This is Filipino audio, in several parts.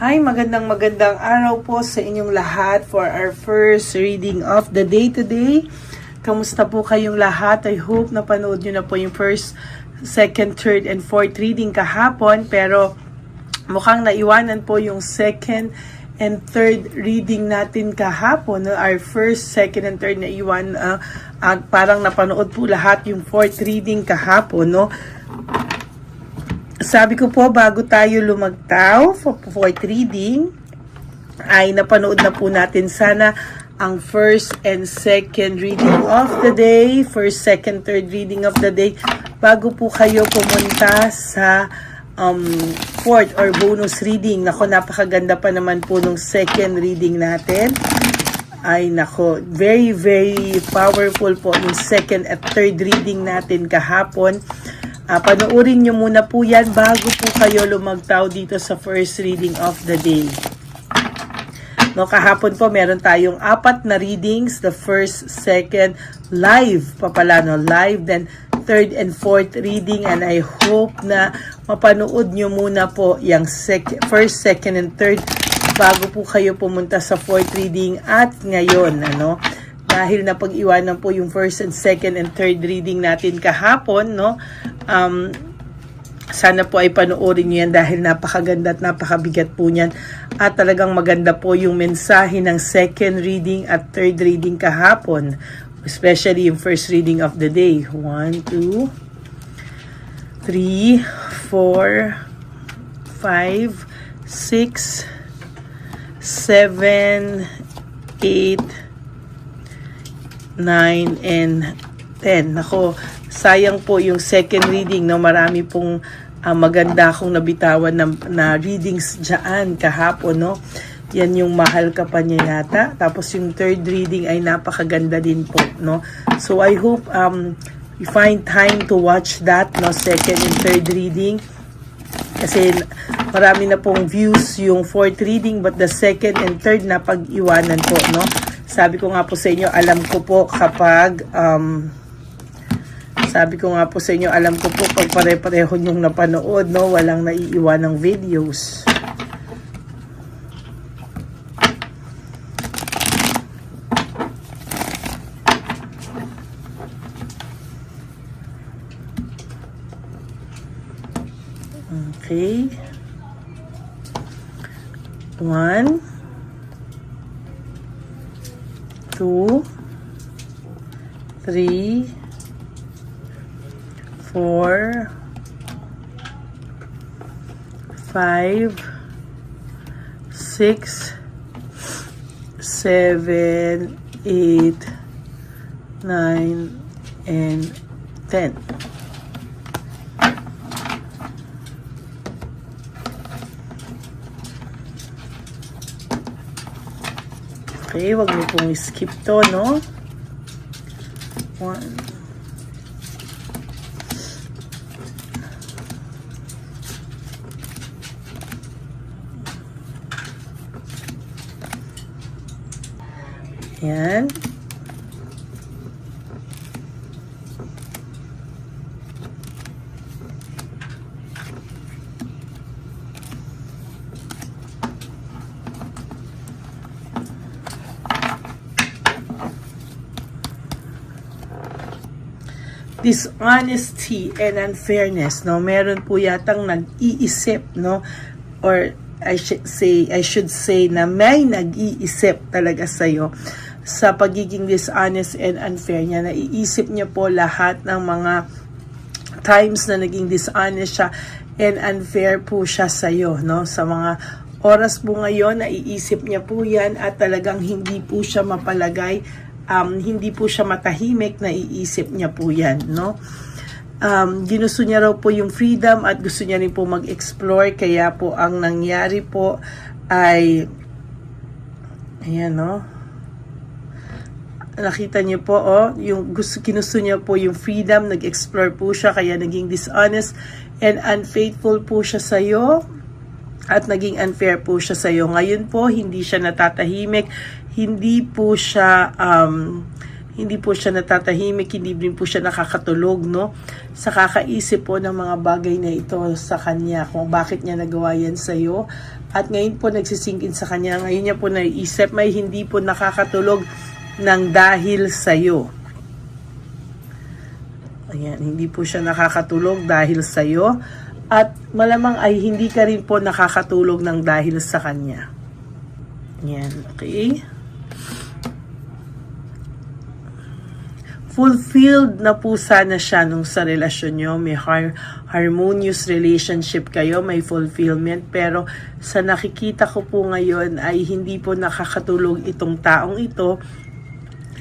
Hi, magandang araw po sa inyong lahat for our first reading of the day today. Kamusta po kayong lahat? I hope napanood nyo na po yung first, second, third, and fourth reading kahapon. Pero mukhang naiwanan po yung second and third reading natin kahapon. No? Our first, second, and third naiwan. Parang napanood po lahat yung fourth reading kahapon. No? Sabi ko po, bago tayo lumagtaw for fourth reading, ay napanood na po natin sana ang first and second reading of the day, first, second, third reading of the day, bago po kayo pumunta sa fourth or bonus reading. Nako, napakaganda pa naman po nung second reading natin. Ay nako, very powerful po yung second at third reading natin kahapon. Panoorin nyo muna po yan bago po kayo lumagtaw dito sa first reading of the day. No, kahapon po meron tayong 4 na readings. The first, second, live pa pala, no? Live, then third and fourth reading. And I hope na mapanood nyo muna po yung first, second, and third bago po kayo pumunta sa fourth reading at ngayon, ano? Dahil napag-iwanan po yung first and second and third reading natin kahapon, no? Sana po ay panoorin nyo yan dahil napakaganda at napakabigat po niyan. At talagang maganda po yung mensahe ng second reading at third reading kahapon. Especially yung first reading of the day. 1, 2, 3, 4, 5, 6, 7, 8, 9, and 10. Nako, sayang po yung second reading, no? Marami pong maganda akong nabitawan na readings dyan kahapon, no? Yan yung mahal ka pa niya yata. Tapos yung third reading ay napakaganda din po, no? So I hope you find time to watch that, no? Second and third reading. Kasi marami na pong views yung fourth reading, but the second and third na pag-iwanan po, no? Sabi ko nga po sa inyo, alam ko po pag pare-pareho yung napanood, no? Walang naiiwan ng videos. Okay. 1, 2, 3, 4, 5, 6, 7, 8, 9, and 10. Okay, wag mo pong skip to, no? 1. Yan. Dishonesty and unfairness, no? Meron po yatang nag-iisip, no? Or I should say na may nag-iisip talaga sa'yo sa pagiging dishonest and unfair niya. Naiisip niya po lahat ng mga times na naging dishonest siya and unfair po siya sa'yo, no? Sa mga oras po ngayon, naiisip niya po yan at talagang hindi po siya mapalagay, hindi po siya matahimik, naiisip niya po yan, no? Ginusto niya raw po yung freedom at gusto niya rin po mag-explore, kaya po ang nangyari po ay ayan, no? Nakita niyo po, yung ginusto niya po yung freedom, nag-explore po siya, kaya naging dishonest and unfaithful po siya sa'yo at naging unfair po siya sa'yo. Ngayon po, hindi siya natatahimik, hindi po siya natatahimik, hindi din po siya nakakatulog, no? Sa kakaisip po ng mga bagay na ito sa kanya, kung bakit niya nagawa yan sa'yo, At ngayon po nagsisingkin sa kanya, ngayon niya po naiisip, may hindi po nakakatulog ng dahil sa'yo. Ayan, hindi po siya nakakatulog dahil sa'yo. At malamang ay hindi ka rin po nakakatulog ng dahil sa kanya. Ayan, okay. Fulfilled na po sana siya nung sa relasyon nyo. May harmonious relationship kayo, may fulfillment. Pero sa nakikita ko po ngayon ay hindi po nakakatulog itong taong ito.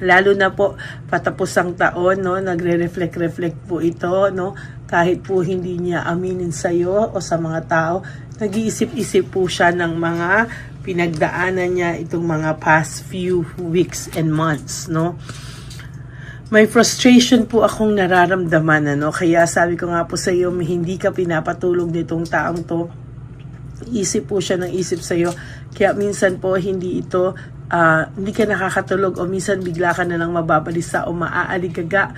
Lalo na po patapos ang taon, no, nagre-reflect po ito, no, kahit po hindi niya aminin sa iyo o sa mga tao, nag-iisip-isip po siya ng mga pinagdaanan niya itong mga past few weeks and months, no. May frustration po akong nararamdaman, ano, kaya sabi ko nga po sa iyo, hindi ka pinapatulog nitong taong to. Isip po siya ng isip sa iyo, kaya minsan po hindi ito hindi ka nakakatulog o minsan bigla ka na lang mababalisa o maaaligaga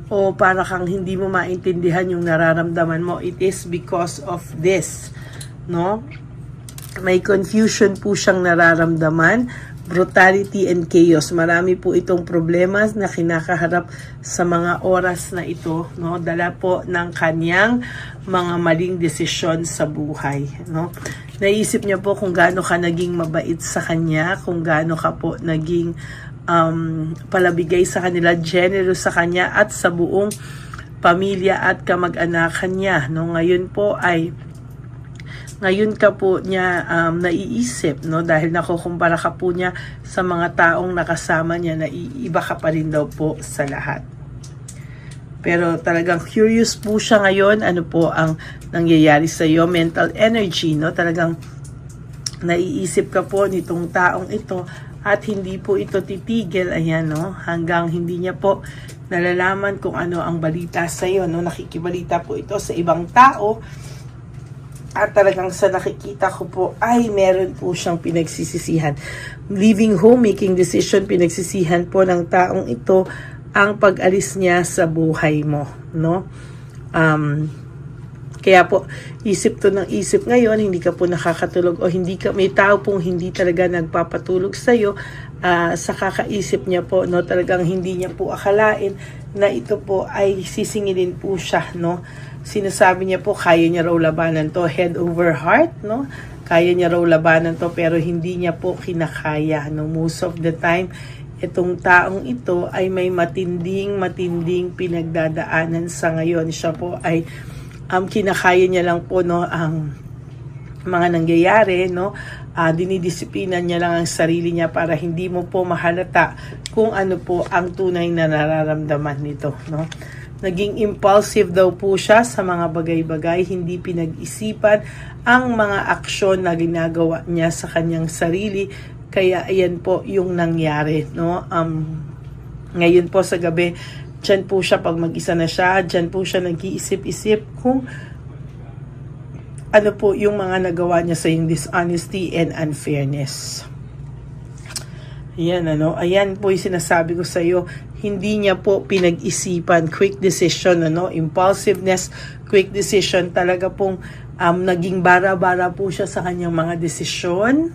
o para kang hindi mo maintindihan yung nararamdaman mo. It is because of this, no? May confusion po siyang nararamdaman, brutality and chaos. Marami po itong problema na kinakaharap sa mga oras na ito, no? Dala po ng kanyang mga maling desisyon sa buhay, no? Naisip niya po kung gaano ka naging mabait sa kanya, kung gaano ka po naging palabigay sa kanila, generous sa kanya at sa buong pamilya at kamag-anakan niya, no? Ngayon ka po niya naiisip, no, dahil nakukumpara ka po niya sa mga taong nakasama niya, na iiba ka pa rin daw po sa lahat. Pero talagang curious po siya ngayon, ano po ang nangyayari sa iyo, mental energy, no? Talagang naiisip ka po nitong taong ito at hindi po ito titigil, ayan, no? Hanggang hindi niya po nalalaman kung ano ang balita sa iyo, no? Nakikibalita po ito sa ibang tao at talagang sa nakikita ko po ay meron po siyang pinagsisisihan. Leaving home, making decision, pinagsisihan po ng taong ito ang pag-alis niya sa buhay mo, no? Kaya po, isip to ng isip ngayon, hindi ka po nakakatulog o hindi ka, may tao pong hindi talaga nagpapatulog sa iyo, sa kakaisip niya po, no? Talagang hindi niya po akalain na ito po ay sisingilin po siya, no? Sinasabi niya po, kaya niya raw labanan to, head over heart, no? Kaya niya raw labanan to, pero hindi niya po kinakaya, no? Most of the time, itong taong ito ay may matinding pinagdadaanan sa ngayon. Siya po ay kinakaya niya lang po, no, ang mga nangyayari, no. Dinidisiplinan niya lang ang sarili niya para hindi mo po mahalata kung ano po ang tunay na nararamdaman nito, no. Naging impulsive daw po siya sa mga bagay-bagay, hindi pinag-isipan ang mga aksyon na ginagawa niya sa kanyang sarili. Kaya ayan po yung nangyari, no? Ngayon po sa gabi, dyan po siya pag mag-isa na siya, dyan po siya nag-iisip-isip kung ano po yung mga nagawa niya sa yung dishonesty and unfairness. Ayan, ano? Ayan po yung sinasabi ko sa iyo, hindi niya po pinag-isipan, quick decision, ano? Impulsiveness, quick decision, talaga pong naging bara-bara po siya sa kanyang mga desisyon.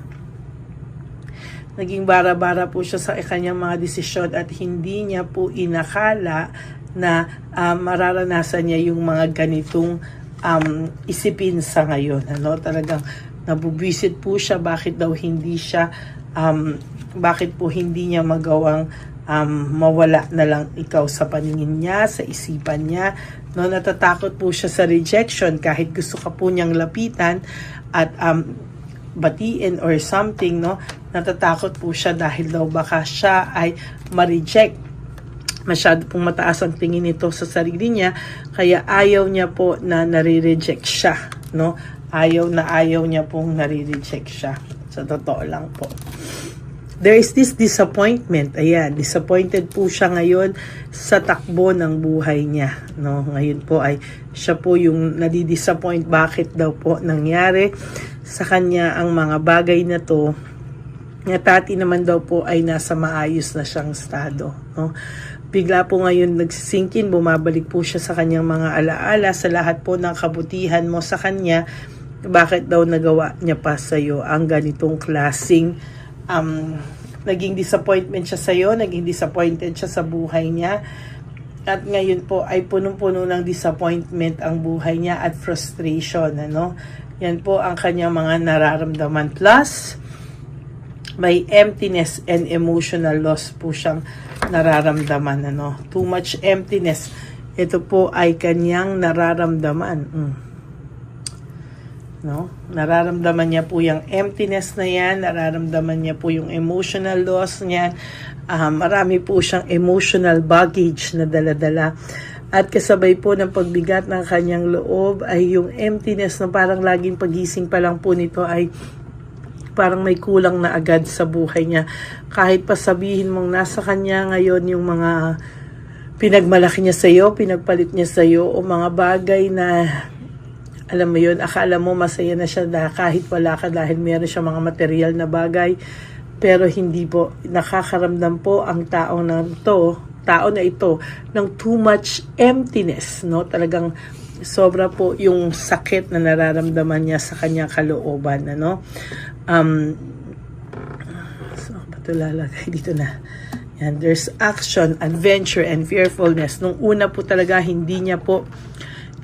Naging bara-bara po siya sa kanyang mga desisyon at hindi niya po inakala na mararanasan niya yung mga ganitong isipin sa ngayon. Ano? Talagang nabubwisit po siya, bakit daw hindi siya, bakit po hindi niya magawang mawala na lang ikaw sa paningin niya, sa isipan niya. No? Natatakot po siya sa rejection kahit gusto ka po niyang lapitan at batiin or something, no? Natatakot po siya dahil daw baka siya ay ma-reject. Masyado pong mataas ang tingin nito sa sarili niya, kaya ayaw niya po na nare-reject siya, no? Ayaw niya pong nare-reject siya. Sa totoo lang po. There is this disappointment. Ayan, disappointed po siya ngayon sa takbo ng buhay niya, no? Ngayon po ay siya po yung nadi-disappoint bakit daw po nangyari sa kanya ang mga bagay na to. Nga dati naman daw po ay nasa maayos na siyang estado, no? Bigla po ngayon nagsisingkin, bumabalik po siya sa kanyang mga alaala, sa lahat po ng kabutihan mo sa kanya, bakit daw nagawa niya pa sa'yo ang ganitong klaseng naging disappointment siya sa'yo, naging disappointed siya sa buhay niya. At ngayon po ay punong-puno ng disappointment ang buhay niya at frustration. Ano? Yan po ang kanyang mga nararamdaman. Plus, may emptiness and emotional loss po siyang nararamdaman. Ano? Too much emptiness. Ito po ay kanyang nararamdaman. No? Nararamdaman niya po yung emptiness na yan. Nararamdaman niya po yung emotional loss niya. Marami po siyang emotional baggage na dala-dala. At kasabay po ng pagbigat ng kanyang loob ay yung emptiness na parang laging pagising pa lang po nito ay parang may kulang na agad sa buhay niya. Kahit pa sabihin mong nasa kanya ngayon yung mga pinagmalaki niya sa'yo, pinagpalit niya sa'yo o mga bagay na alam mo yun, akala mo masaya na siya kahit wala ka dahil meron siya mga material na bagay. Pero hindi po, nakakaramdam po ang tao na ito ng too much emptiness, no? Talagang sobra po yung sakit na nararamdaman niya sa kanyang kalooban, ano? So, ba't lalagay dito na? Yan, there's action, adventure, and fearfulness. Nung una po talaga, hindi niya po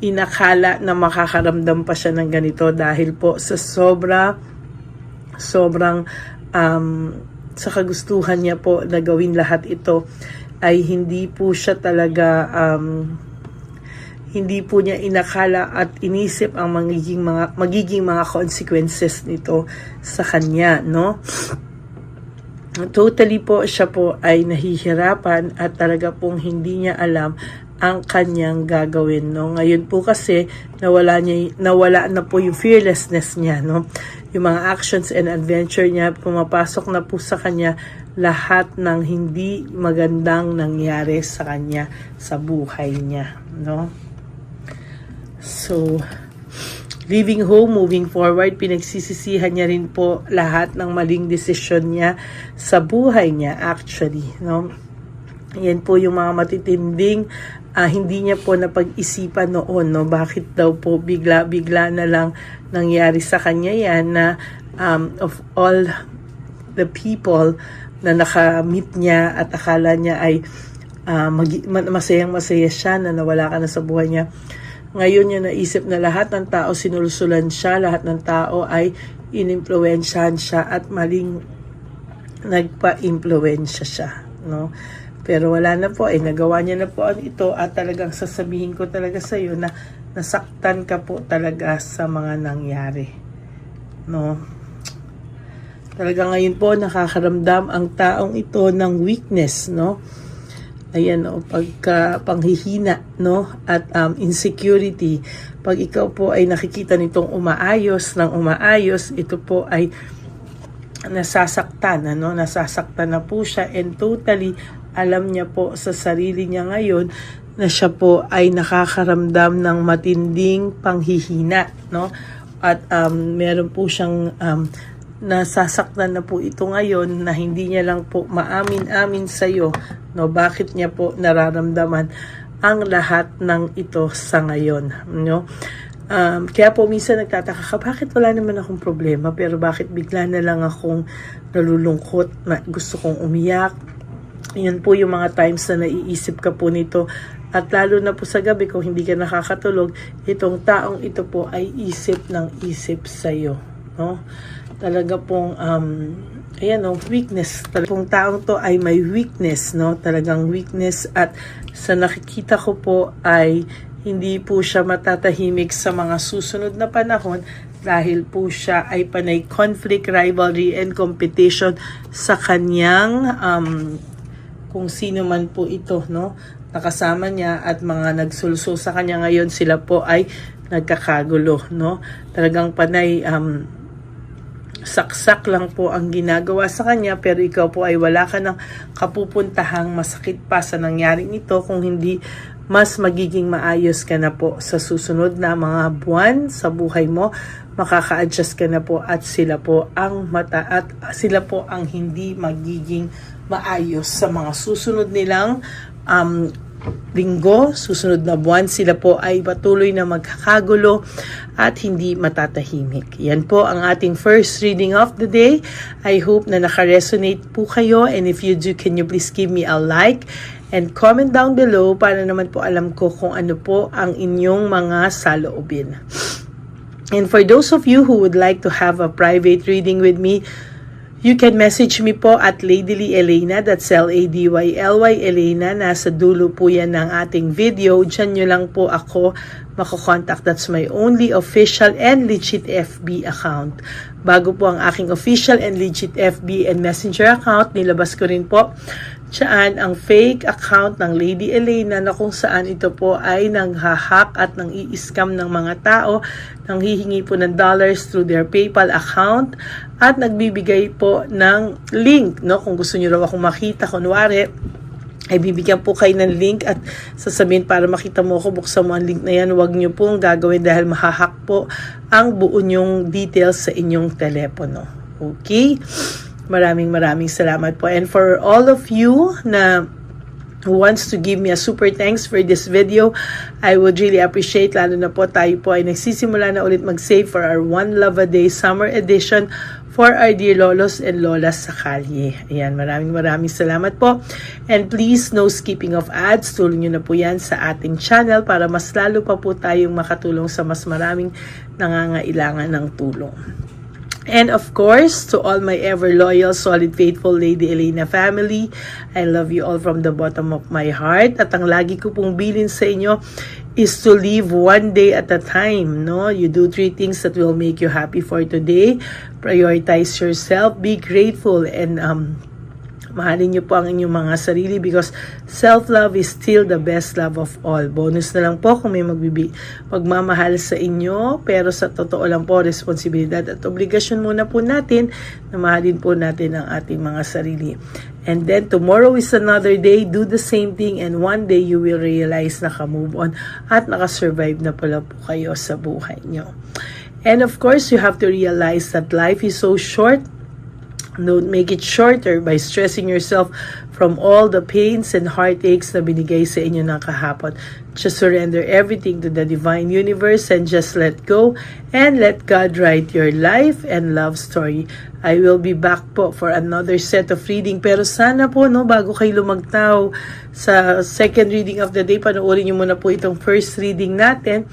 inakala na makakaramdam pa siya ng ganito dahil po sa sobrang sa kagustuhan niya po na gawin lahat ito ay hindi po siya talaga hindi po niya inakala at inisip ang magiging mga consequences nito sa kanya, no? Totally po siya po ay nahihirapan at talaga pong hindi niya alam ang kanyang gagawin, no? Ngayon po kasi nawala na po yung fearlessness niya, no? Yung mga actions and adventure niya, pumapasok na po sa kanya lahat ng hindi magandang nangyari sa kanya sa buhay niya, no? So, leaving home, moving forward, pinagsisisihan niya rin po lahat ng maling desisyon niya sa buhay niya actually, no? Yan po yung mga matitinding hindi niya po napag-isipan noon, no? Bakit daw po bigla-bigla na lang nangyari sa kanya yan na of all the people na nakamit niya at akala niya ay masayang-masaya siya na nawala ka na sa buhay niya. Ngayon niya naisip na lahat ng tao sinulsulan siya, lahat ng tao ay inimpluwensyahan siya at maling nagpa-impluwensya siya, no? Pero wala na po, nagawa niya na po ito at talagang sasabihin ko talaga sa iyo na nasaktan ka po talaga sa mga nangyari, no? Talaga ngayon po nakakaramdam ang taong ito ng weakness, no? Ayan, no, panghihina, no? At insecurity. Pag ikaw po ay nakikita nitong umaayos, ito po ay nasasaktan, ano? Nasasaktan na po siya and totally alam niya po sa sarili niya ngayon na siya po ay nakakaramdam ng matinding panghihina, no? At meron po siyang nasasaktan na po ito ngayon na hindi niya lang po maamin-amin sa iyo, no? Bakit niya po nararamdaman ang lahat ng ito sa ngayon, no? Kaya po minsan nagtataka ka, bakit wala naman akong problema pero bakit bigla na lang akong nalulungkot, na gusto kong umiyak. Yan po yung mga times na naiisip ka po nito. At lalo na po sa gabi kung hindi ka nakakatulog, itong taong ito po ay isip ng isip sa'yo, no? Talaga pong ayan, no, weakness. Talagang taong to ay may weakness, no? Talagang weakness at sa nakikita ko po ay hindi po siya matatahimik sa mga susunod na panahon dahil po siya ay panay conflict, rivalry, and competition sa kanyang kung sino man po ito, no? Nakasama niya at mga nagsulso sa kanya ngayon, sila po ay nagkakagulo, no? Talagang panay saksak lang po ang ginagawa sa kanya pero ikaw po ay wala ka ng kapupuntahang masakit pa sa nangyaring ito kung hindi mas magiging maayos ka na po sa susunod na mga buwan sa buhay mo, makaka-adjust ka na po at sila po ang sila po ang hindi magiging maayos sa mga susunod nilang linggo, susunod na buwan, sila po ay patuloy na magkakagulo at hindi matatahimik. Yan po ang ating first reading of the day. I hope na naka-resonate po kayo, and if you do, can you please give me a like and comment down below para naman po alam ko kung ano po ang inyong mga saloobin. And for those of you who would like to have a private reading with me, you can message me po at Ladyly Elena, that's Ladyly Elena. Nasa dulo po yan ng ating video. Diyan nyo lang po ako makokontakt. That's my only official and legit FB account. Bago po ang aking official and legit FB and messenger account, nilabas ko rin po diyan ang fake account ng Lady Elena na kung saan ito po ay nanghahack at nang i-scam ng mga tao, nang hihingi po ng dollars through their PayPal account at nagbibigay po ng link, no? Kung gusto niyo raw akong makita, kunwari, ay bibigyan po kayo ng link at sasabihin para makita mo ako, buksan mo ang link na yan. Huwag niyo pong gagawin dahil mahahack po ang buo niyong details sa inyong telepono. Okay? Maraming salamat po. And for all of you na who wants to give me a super thanks for this video, I would really appreciate, lalo na po tayo po ay nagsisimula na ulit mag-save for our One Love a Day Summer Edition for our dear lolos and lolas sa kalye. Ayan, maraming salamat po. And please, no skipping of ads. Tulong nyo na po yan sa ating channel para mas lalo pa po tayong makatulong sa mas maraming nangangailangan ng tulong. And of course, to all my ever loyal, solid, faithful Lady Elena family, I love you all from the bottom of my heart. At ang lagi ko pong bilin sa inyo is to live one day at a time, no? You do 3 things that will make you happy for today. Prioritize yourself, be grateful, and mahalin niyo po ang inyong mga sarili because self-love is still the best love of all. Bonus na lang po kung may magmamahal sa inyo, pero sa totoo lang po, responsibilidad at obligasyon muna po natin na mahalin po natin ang ating mga sarili. And then tomorrow is another day, do the same thing, and one day you will realize na ka-move on at nakasurvive na pala po kayo sa buhay nyo. And of course, you have to realize that life is so short. Don't make it shorter by stressing yourself from all the pains and heartaches na binigay sa inyo ng kahapon. Just surrender everything to the divine universe and just let go and let God write your life and love story. I will be back po for another set of reading. Pero sana po, no, bago kayo lumagtaw sa second reading of the day, panoorin nyo muna po itong first reading natin.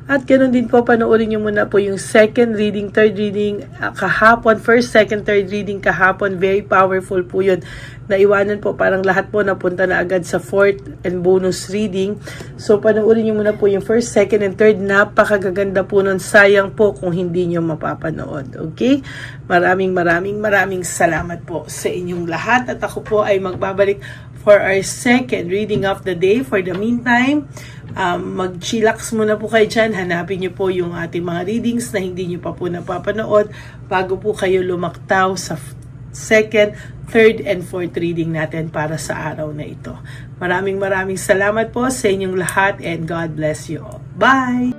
At ganoon din po, panoorin nyo muna po yung second reading, third reading kahapon, first, second, third reading kahapon. Very powerful po yun. Naiwanan po, parang lahat po napunta na agad sa fourth and bonus reading. So panoorin nyo muna po yung first, second, and third. Napakagaganda po nun. Sayang po kung hindi nyo mapapanood. Okay? Maraming salamat po sa inyong lahat. At ako po ay magbabalik for our second reading of the day. For the meantime, mag-chillax muna po kayo dyan. Hanapin nyo po yung ating mga readings na hindi nyo pa po napapanood bago po kayo lumaktaw sa second, third, and fourth reading natin para sa araw na ito. Maraming salamat po sa inyong lahat, and God bless you all. Bye!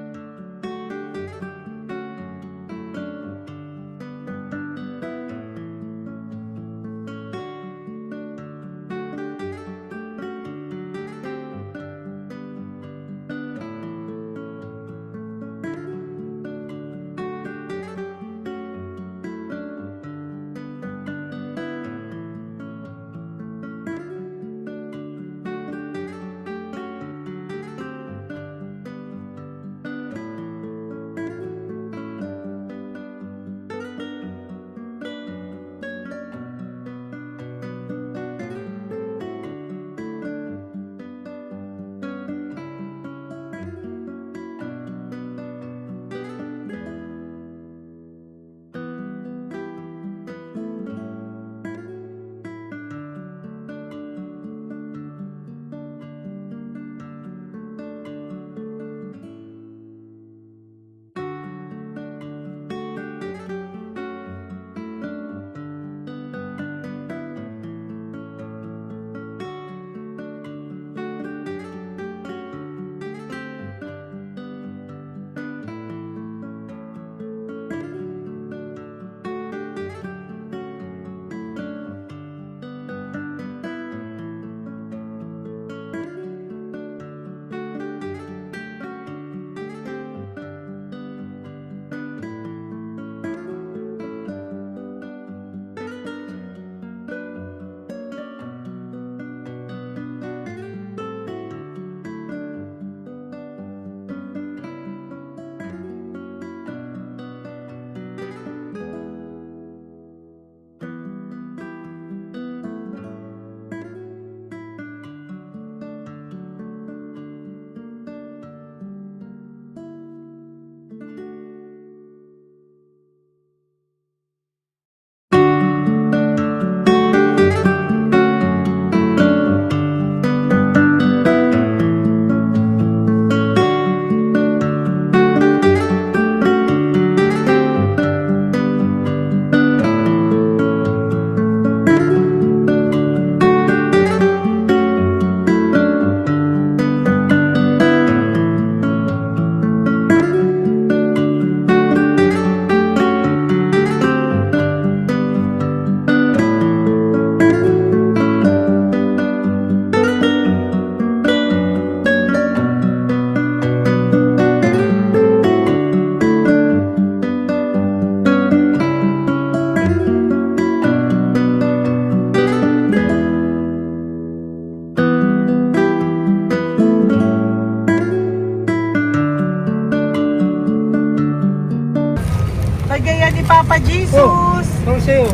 sa'yo.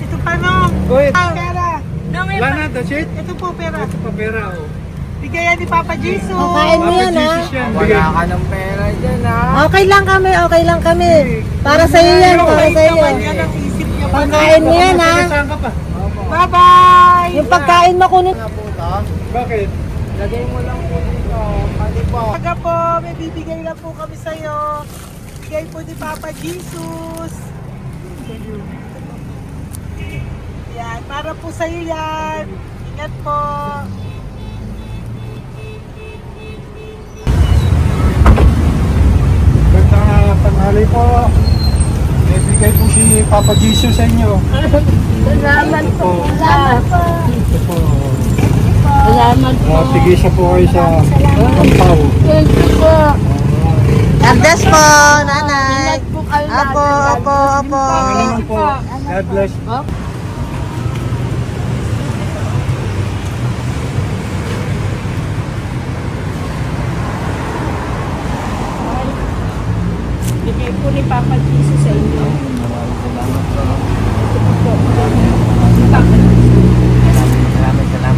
Ito pa no. Go ahead. Pera. Wala na, that's it. Ito po pera. Ito pa pera, oh. Bigay yan ni Papa Jesus. Kain mo yan, ha? Jesus yan. Bigay. Wala ka ng pera dyan, ha? Okay lang kami, okay lang kami. Para sa iyo yan, para sa iyo. Naman yan ang isip niya pa. Pagkain mo yan, ha? Saan ka pa? Bye-bye! Yung pagkain mo kunin. Nga po to. Bakit? Lagay mo lang po dito. Pali po. Taga po, may bibigay lang po kami sa'yo. Bigay po ni Papa Jesus. Yan, para po sa'yo yan. Ingat po. Gandang tanghali po. May bigay po si Papa Jesus sa inyo. Salamat po. Salamat po. Ito po. Salamat po. Tigisa po kayo sa Pampaw. Thank you po. God bless po, nanay. Apo, apo, apo. Salamat po. God bless. Bigay po ni Papa Jesus sa inyo.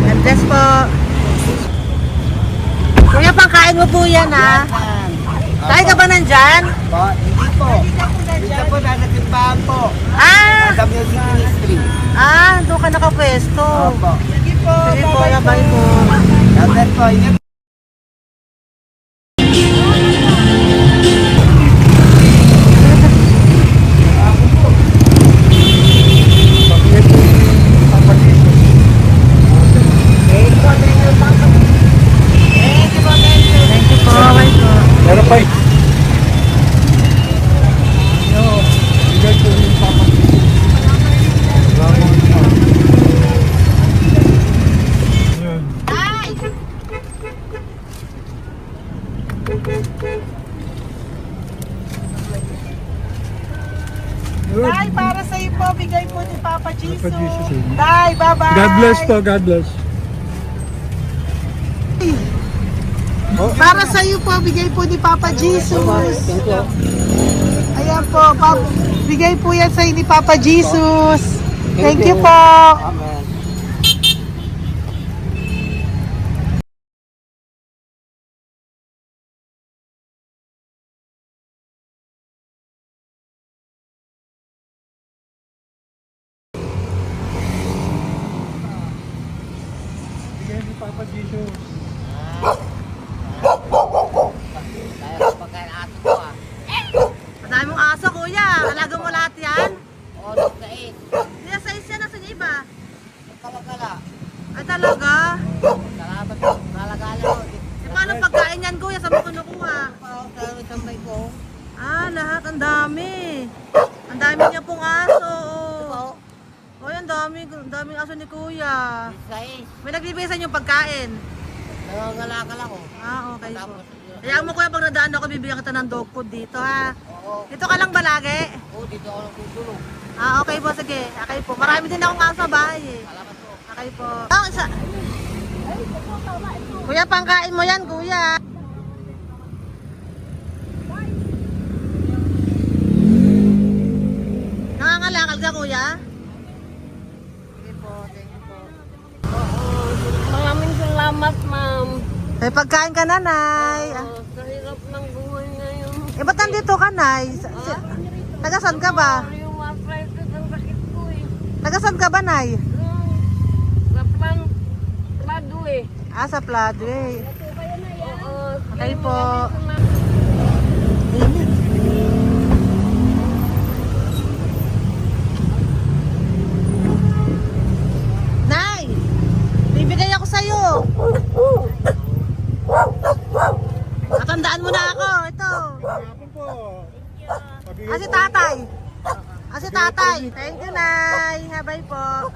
God bless po. Kuya, pangkain mo po yan, ha? Tayo ka ba nandyan? Po, hindi po. Dito po, nagatimbahan po. Ah! Sa music ministry. Doon ka nakapwesto. Opo. Sige po, bye po. God bless po. Ingat. Pagkakit po si Papa Jesus. Thank you po, bye po. Meron pa eh. Yo, bigay po ni Papa Jesus. Salamat po. Yun. Good. Tay, para sa iyo po, bigay po ni Papa Jesus. Papa Jesus, eh. Tay, bye-bye. God bless po, God bless. Oh, Para sa iyo po, bigay po ni Papa Jesus. Ayan po, bigay po yan sa iyo ni Papa Jesus. Thank you po. Amen. bigay ni Papa Jesus. Kaya pagkain ato ko, ah. Madami mong aso, kuya. Alaga mo lahat yan. O, nagkain. Kaya sa isa, nasa niya iba. Kalagala. Ay talaga. Salamat po. Nalagala ko. E paano pagkain yan, kuya? Saan mo kinukuha? Sa tambay ko. Lahat. Ang dami. Ang dami niya pong aso. Oy, ang daming aso ni kuya. Sais. May nagbibigay sa inyo pagkain. Nangangalakal ako. Okay po. Tapos, Kaya mo kuya, pag nadaan ako, bibigyan kita ng dog food dito, ha? oo. Dito ka lang ba lagi? Oo, dito ako natutulog. Okay po, sige. Okay po. Marami din akong aso sa bahay, eh. Salamat po. Okay po. Kuya, pangkain mo yan, kuya. Nangangalakal ka, kuya? Sige po, thank you po. Maraming salamat, ma'am. May pagkain ka, nanay. Sa hirap ng buhay ngayon. Ba't nandito ka, nay? Tagasan ka ba? Yung arthritis ang sakit ko eh. Tagasan ka ba, nay? Sa plado eh. Sa Pladway. Oo. Okay po. Nay! Bibigay ako sa'yo. Natandaan mo na ako. Ito. Hapon po. Si tatay. Si tatay. Thank you, Nay. Habay po.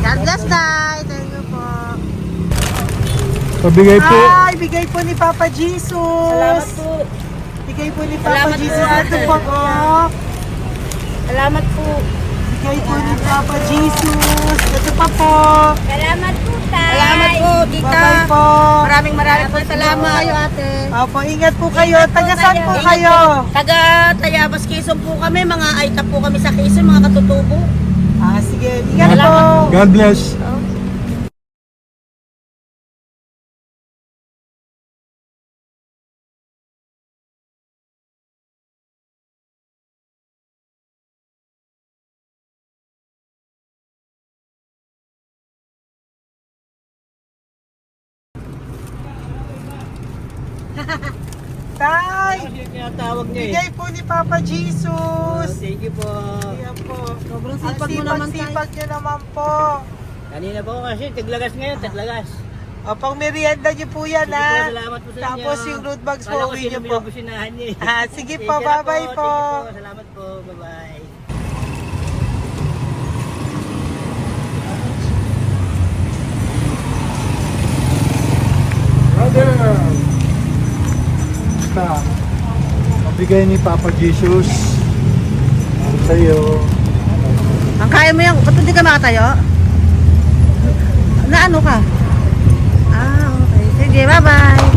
God bless, Tay. Thank you po. Pabigay po. Bigay po ni Papa Jesus. Salamat po. Bigay po ni Papa Salamat po, Jesus. Ito ate. po, oh. Salamat po. Bigay po ni Papa Jesus. Ito pa po. Salamat po, tay. Salamat po, tita. Bye-bye po. Maraming po salamat. Kayo, ate. Opo, ingat po kayo. Taga saan po Ingat kayo? Taga Tayabas, Quezon po kami. Mga aita po kami sa Quezon, mga katutubo. Sige. Ingat po. Salamat God bless. Tay, Tinatawag niya bigay po ni Papa Jesus. Thank you po. Ayan po. Sobrang Ang sipag mo naman, tay. sipag nyo naman po. Kanina po kasi, taglagas ngayon, taglagas. O, pang merienda nyo po yan, Sige po, ha? salamat po sa inyo. Tapos yung road bags po, Kala ko uwi nyo sino po. binubusinahan niya eh. Sige Sige po, na bye-bye po. Sige po, salamat po. Bye-bye. Brother! Basta, mabigay ni Papa Jesus sa'yo. Ang kaya mo yan. Ba't hindi ka makatayo? Na ano ka? Okay. Sige, bye-bye.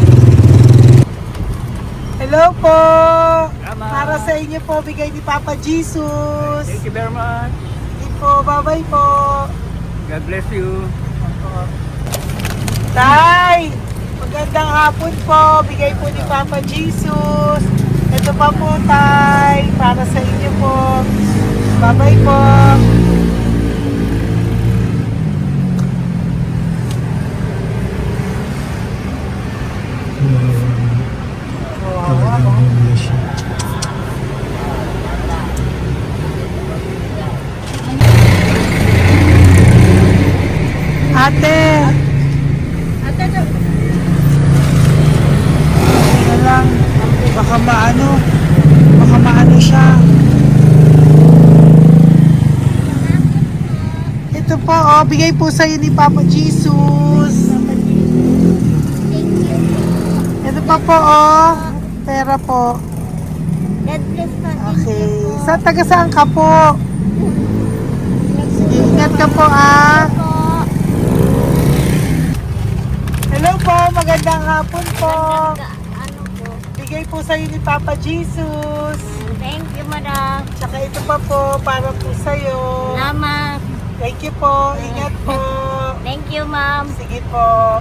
Hello po. Tama. Para sa inyo po, bigay ni Papa Jesus. Thank you very much. Sige po, bye-bye po. God bless you. Tay, magandang hapon po. Bigay po ni Papa Jesus. Ito pa po, Tay. Para sa inyo po. Bye-bye po. Ate. Tingnan lang. Baka maano siya. Ito po, oh, bigay po sa'yo ni Papa Jesus. Ito pa po, oh. Pera po. God bless po. Okay. Taga saan ka po? Sige, ingat ka po, ah. Hello po, magandang hapon po. Ano po? Bigay po sa'yo ni Papa Jesus. Thank you, madam. Tsaka ito pa po, para po sa'yo. Salamat. Thank you po, ingat po. Thank you, ma'am. Sige po.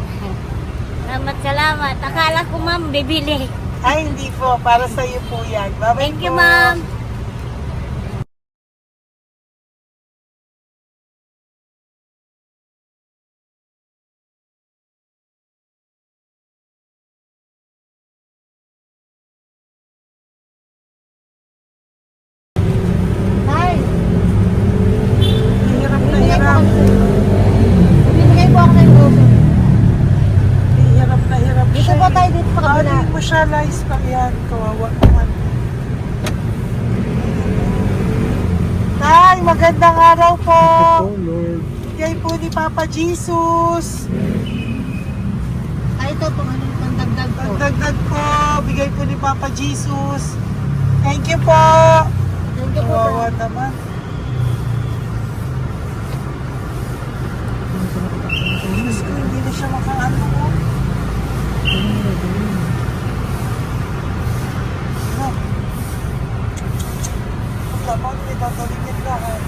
Salamat. Akala ko, ma'am, bibili. Ay, hindi po, para sa'yo po yan. Bye-bye Thank you, po. ma'am. Hi. Hirap na hirap. Bibigay po ako ng uso. Hirap na hirap Dito siya. po tayo, dito sa kabila. Hindi mo siya lies pa yan. Kawawa naman. Tay, magandang araw po. Oh Lord. Bigay po ni Papa Jesus. Ay, ito po, ano, pandagdag po. Dagdag po. Bigay po ni Papa Jesus. Thank you po. Thank you po. Kawawa naman. Diyos ko, hindi na siya makaano po. Ano? Tama, may tataligin lahat.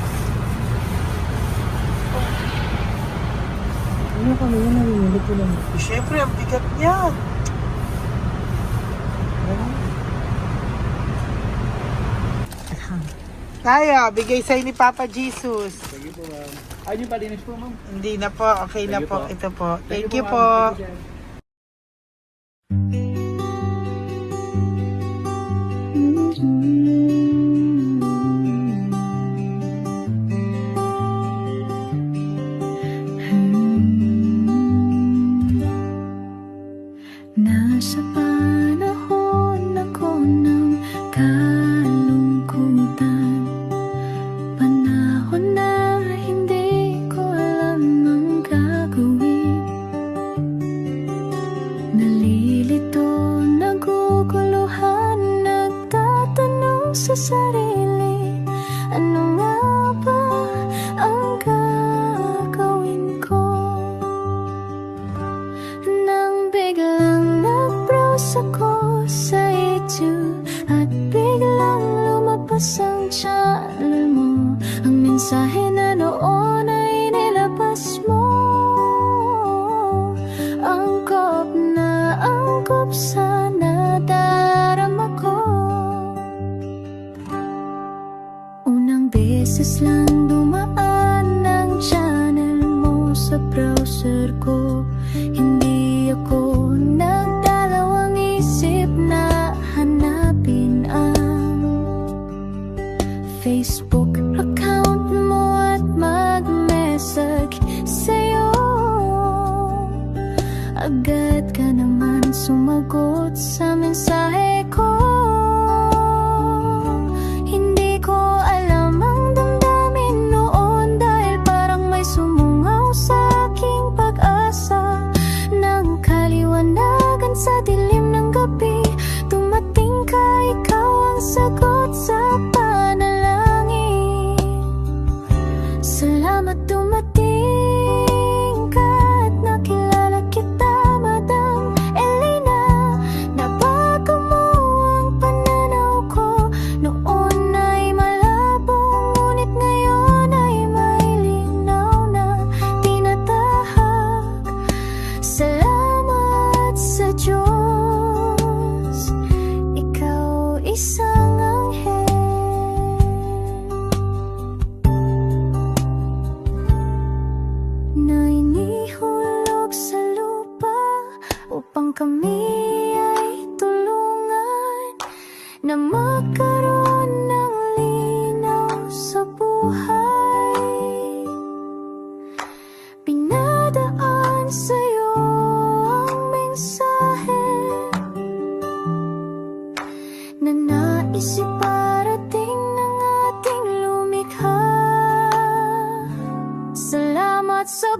Ano kami yun, narinig ko lang. Siyempre, ang bigat niyan. Kaya, bigay sa'yo ni Papa Jesus. Sige po, ma'am. Ay, yung palinis po, ma'am. Hindi na po, okay na Sige po. po. Ito po. Thank you ma'am. po. Thank you, sir. Nasa panahon ako ng kalungkutan, panahon na hindi ko alam ang gagawin. Ano nga ba ang gagawin ko? Nang biglang nag-browse ako sa YouTube at biglang lumabas ang channel mo. Ang mensahe na noon ay nilabas mo. Angkop sa nadarama ko. Unang beses lang dumaan ang channel mo sa browser ko. Hindi ako nagdalawang isip na hanapin ang Facebook account mo at mag-message sa'yo. Agad ka naman sumagot sa mensahe ko. Hindi ko alam ang damdamin noon dahil parang may sumungaw sa aking pag-asa. Nang kaliwanagan sa dilim ng gabi, dumating ka, ikaw ang sagot sa panalangin. Salamat dumating ka at nakilala kita, Madam Elena. Nabago mo ang pananaw ko. Noon ay malabo, ngunit ngayon ay may linaw na tinatahak. Salamat sa Diyos, ikaw isang anghel na inihulog sa lupa upang kami ay tulungan na magkaroon ng linaw sa buhay. Pinadaan sa'yo ang mensahe na nais iparating ng ating lumikha. Salamat sa